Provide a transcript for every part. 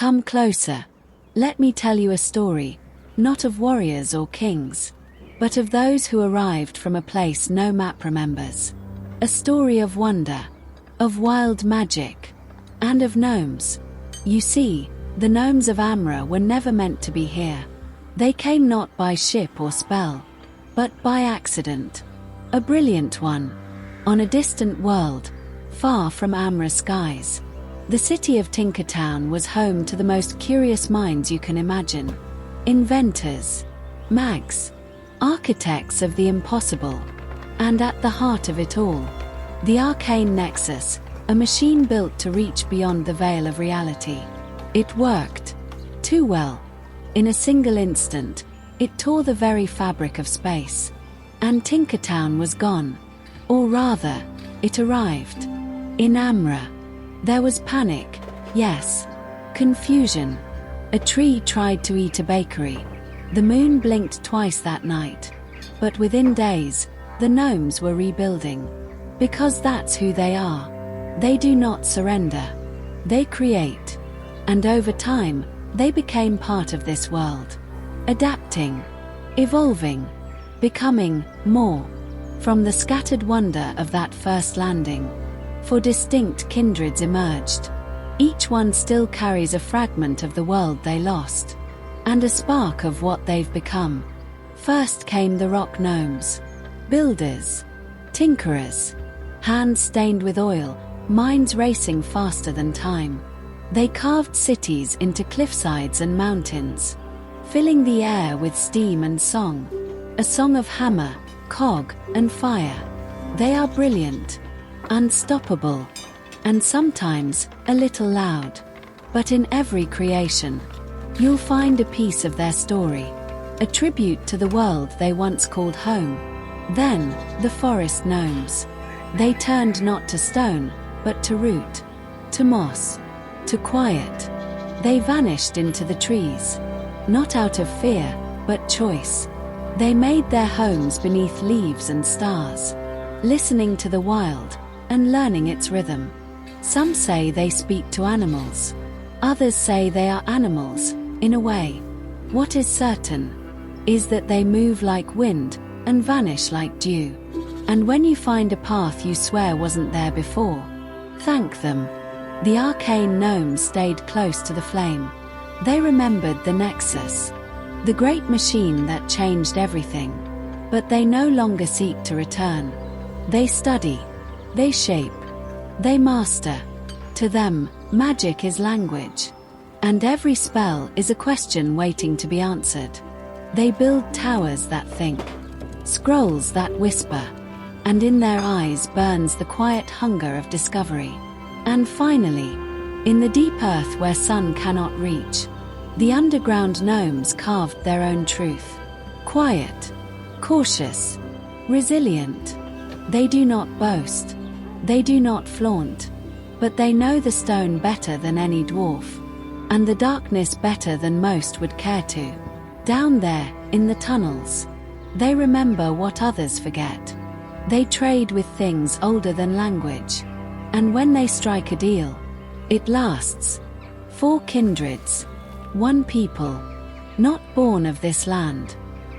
Come closer. Let me tell you a story, not of warriors or kings, but of those who arrived from a place no map remembers. A story of wonder, of wild magic, and of gnomes. You see, the Gnomes of Amra were never meant to be here. They came not by ship or spell, but by accident. A brilliant one, on a distant world, far from Amra skies. The city of Tinkertown was home to the most curious minds you can imagine. Inventors, mags, architects of the impossible. And at the heart of it all, the Arcane Nexus, a machine built to reach beyond the veil of reality. It worked too well. In a single instant, it tore the very fabric of space. And Tinkertown was gone. Or rather, it arrived. In Amra. There was panic, yes, confusion. A tree tried to eat a bakery. The moon blinked twice that night. But within days, the gnomes were rebuilding. Because that's who they are. They do not surrender. They create. And over time, they became part of this world. Adapting, evolving, becoming more. From the scattered wonder of that first landing, 4 distinct kindreds emerged. Each one still carries a fragment of the world they lost, and a spark of what they've become. First came the rock gnomes, builders, tinkerers, hands stained with oil, minds racing faster than time. They carved cities into cliffsides and mountains, filling the air with steam and song, a song of hammer, cog, and fire. They are brilliant, unstoppable, and sometimes a little loud. But in every creation, you'll find a piece of their story, a tribute to the world they once called home. Then, the forest gnomes. They turned not to stone, but to root, to moss, to quiet. They vanished into the trees, not out of fear, but choice. They made their homes beneath leaves and stars, listening to the wild and learning its rhythm. Some say they speak to animals. Others say they are animals, in a way. What is certain is that they move like wind and vanish like dew. And when you find a path you swear wasn't there before, thank them. The Arcane Gnomes stayed close to the flame. They remembered the Nexus, the great machine that changed everything. But they no longer seek to return. They study. They shape. They master. To them, magic is language. And every spell is a question waiting to be answered. They build towers that think, scrolls that whisper, and in their eyes burns the quiet hunger of discovery. And finally, in the deep earth where sun cannot reach, the underground gnomes carved their own truth. Quiet, cautious, resilient. They do not boast. They do not flaunt. But they know the stone better than any dwarf, and the darkness better than most would care to. Down there, in the tunnels, they remember what others forget. They trade with things older than language. And when they strike a deal, it lasts. 4 kindreds, 1 people, not born of this land,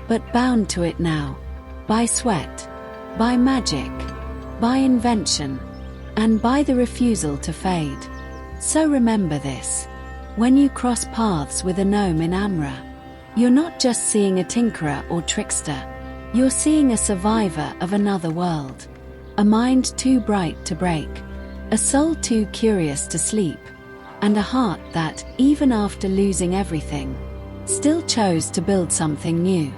but bound to it now, by sweat, by magic, by invention, and by the refusal to fade. So remember this. When you cross paths with a gnome in Amra, you're not just seeing a tinkerer or trickster. You're seeing a survivor of another world. A mind too bright to break. A soul too curious to sleep. And a heart that, even after losing everything, still chose to build something new.